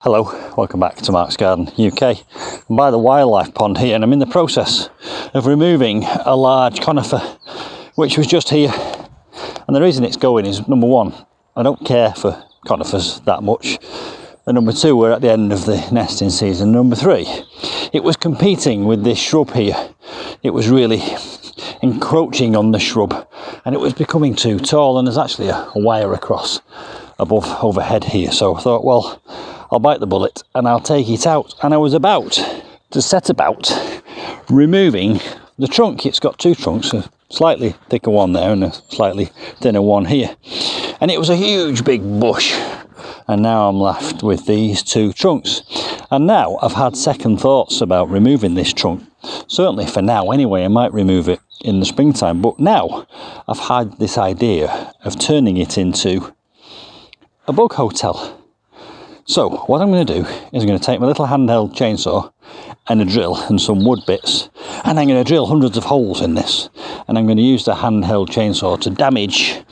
Hello, welcome back to Mark's Garden UK. I'm by the wildlife pond here and I'm in the process of removing a large conifer which was just here. And the reason it's going is, number one, I don't care for conifers that much, and number two, we're at the end of the nesting season. Number three, it was competing with this shrub here. It was really encroaching on the shrub and it was becoming too tall, and there's actually a wire across overhead here, so I thought, well, I'll bite the bullet and I'll take it out. And I was about to set about removing the trunk. It's got two trunks, a slightly thicker one there and a slightly thinner one here, and it was a huge big bush, and now I'm left with these two trunks. And now I've had second thoughts about removing this trunk. Certainly for now anyway, I might remove it in the springtime, but now I've had this idea of turning it into a bug hotel. So what I'm going to do is I'm going to take my little handheld chainsaw and a drill and some wood bits, and I'm going to drill hundreds of holes in this, and I'm going to use the handheld chainsaw to damage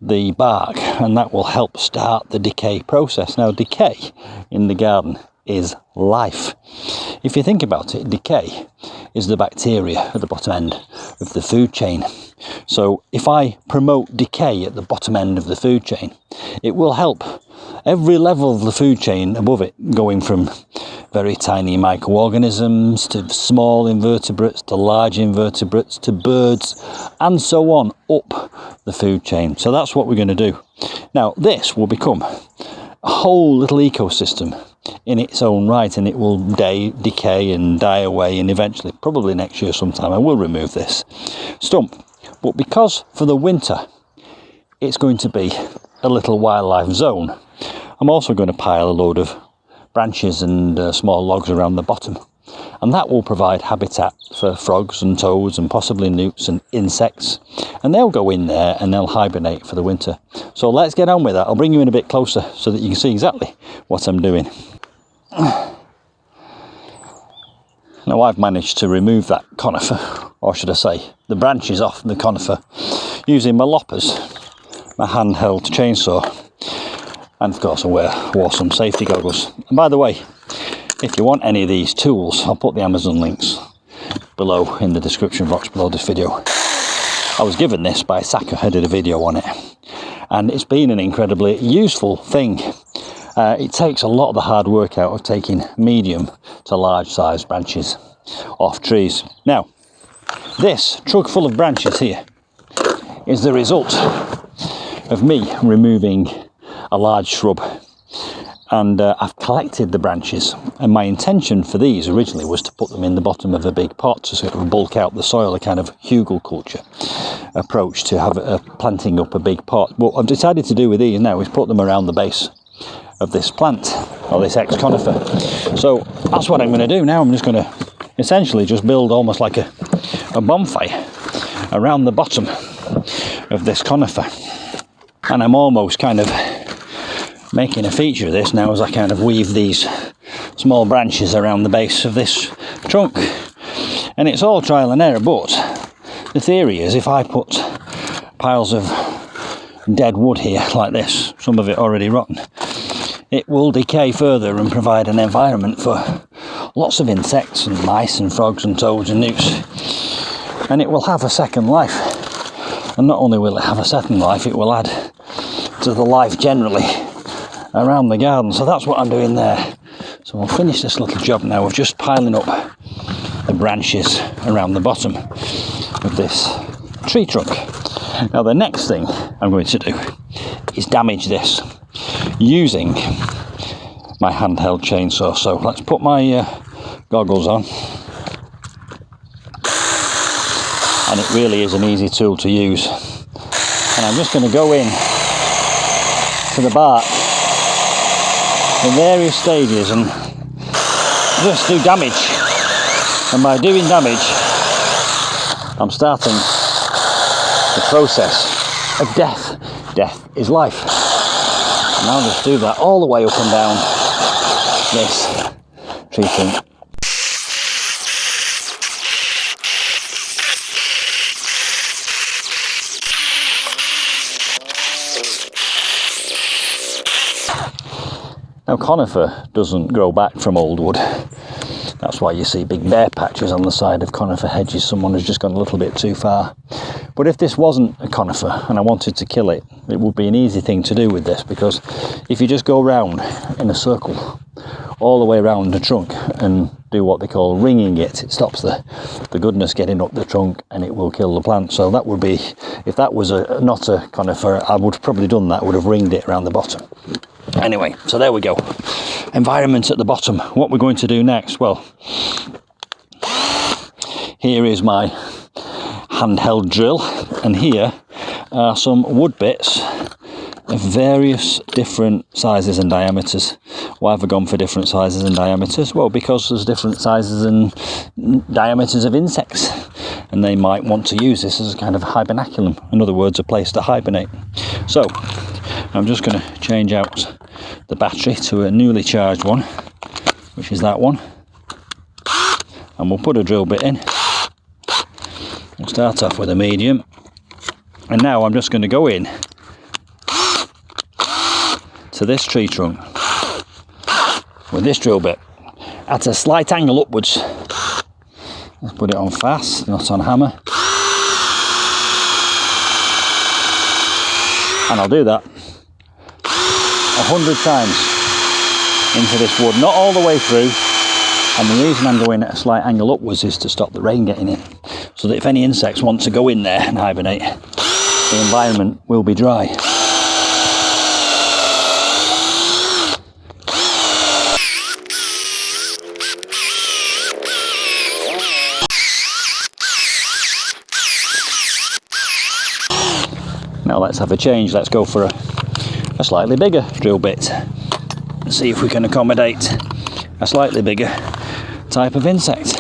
the bark, and that will help start the decay process. Now, decay in the garden is life. If you think about it, decay is the bacteria at the bottom end of the food chain. So if I promote decay at the bottom end of the food chain, it will help every level of the food chain above it, going from very tiny microorganisms to small invertebrates to large invertebrates to birds and so on up the food chain. So that's what we're going to do. Now this will become a whole little ecosystem in its own right, and it will decay and die away, and eventually, probably next year sometime, I will remove this stump. But because for the winter it's going to be a little wildlife zone, I'm also going to pile a load of branches and small logs around the bottom, and that will provide habitat for frogs and toads and possibly newts and insects, and they'll go in there and they'll hibernate for the winter. So let's get on with that. I'll bring you in a bit closer so that you can see exactly what I'm doing. Now I've managed to remove that conifer, or should I say the branches off the conifer, using my loppers, my handheld chainsaw, and of course I wore some safety goggles. And by the way, if you want any of these tools, I'll put the Amazon links below in the description box below this video. I was given this by Saka, I did a video on it, and it's been an incredibly useful thing. It takes a lot of the hard work out of taking medium to large size branches off trees. Now, this trunk full of branches here is the result of me removing a large shrub, and I've collected the branches, and my intention for these originally was to put them in the bottom of a big pot to sort of bulk out the soil, a kind of hugelkultur approach to have planting up a big pot. What I've decided to do with these now is put them around the base of this plant, or this ex-conifer. So that's what I'm going to do now. I'm just going to essentially just build almost like a bonfire around the bottom of this conifer, and I'm almost kind of making a feature of this now as I kind of weave these small branches around the base of this trunk. And it's all trial and error, but the theory is if I put piles of dead wood here like this, some of it already rotten, it will decay further and provide an environment for lots of insects and mice and frogs and toads and newts, and it will have a second life. And not only will it have a second life, it will add to the life generally around the garden. So that's what I'm doing there. So we'll finish this little job now of just piling up the branches around the bottom of this tree trunk. Now the next thing I'm going to do is damage this using my handheld chainsaw. So let's put my goggles on, and it really is an easy tool to use, and I'm just going to go in to the bark in various stages and just do damage. And by doing damage, I'm starting the process of death. Death is life. And I'll just do that all the way up and down this tree trunk. Now conifer doesn't grow back from old wood. That's why you see big bare patches on the side of conifer hedges. Someone has just gone a little bit too far. But if this wasn't a conifer and I wanted to kill it, it would be an easy thing to do with this, because if you just go round in a circle all the way around the trunk and do what they call ringing it, it stops the goodness getting up the trunk and it will kill the plant. So that would be, if that was not a conifer, I would have probably done that, would have ringed it around the bottom. Anyway, so there we go. Environment at the bottom. What we're going to do next? Well, here is my handheld drill, and here are some wood bits of various different sizes and diameters. Why have I gone for different sizes and diameters? Well, because there's different sizes and diameters of insects, and they might want to use this as a kind of hibernaculum. In other words, a place to hibernate. So I'm just going to change out the battery to a newly charged one, which is that one, and we'll put a drill bit in. We'll start off with a medium, and now I'm just going to go in to this tree trunk with this drill bit at a slight angle upwards. Let's put it on fast, not on hammer, and I'll do that 100 times into this wood, not all the way through. And the reason I'm going at a slight angle upwards is to stop the rain getting in, so that if any insects want to go in there and hibernate, the environment will be dry. Now let's have a change. Let's go for a slightly bigger drill bit and see if we can accommodate a slightly bigger type of insect.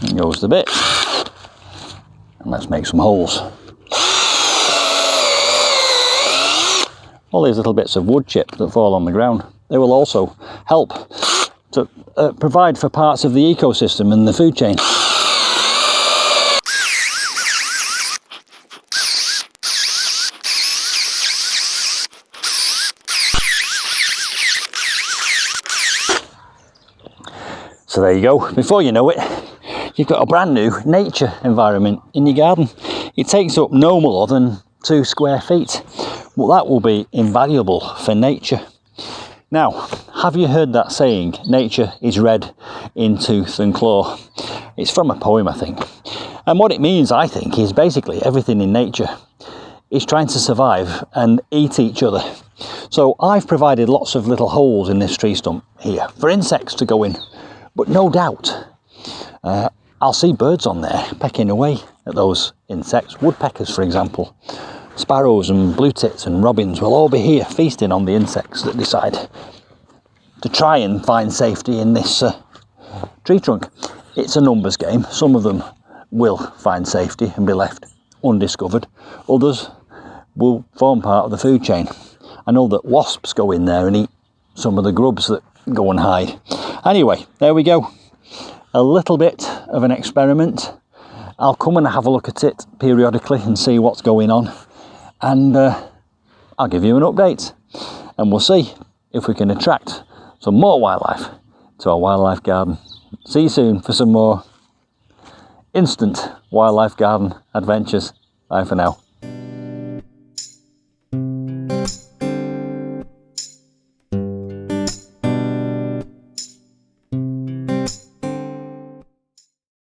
And goes the bit, and let's make some holes. All these little bits of wood chip that fall on the ground, they will also help to provide for parts of the ecosystem and the food chain. So there you go. Before you know it, you've got a brand new nature environment in your garden. It takes up no more than 2 square feet. Well, that will be invaluable for nature. Now, have you heard that saying, nature is red in tooth and claw? It's from a poem, I think. And what it means, I think, is basically everything in nature is trying to survive and eat each other. So I've provided lots of little holes in this tree stump here for insects to go in. But no doubt, I'll see birds on there pecking away at those insects. Woodpeckers, for example. Sparrows and blue tits and robins will all be here feasting on the insects that decide to try and find safety in this tree trunk. It's a numbers game. Some of them will find safety and be left undiscovered. Others will form part of the food chain. I know that wasps go in there and eat some of the grubs that go and hide. Anyway, there we go. A little bit of an experiment. I'll come and have a look at it periodically and see what's going on. And I'll give you an update. And we'll see if we can attract some more wildlife to our wildlife garden. See you soon for some more instant wildlife garden adventures. Bye for now.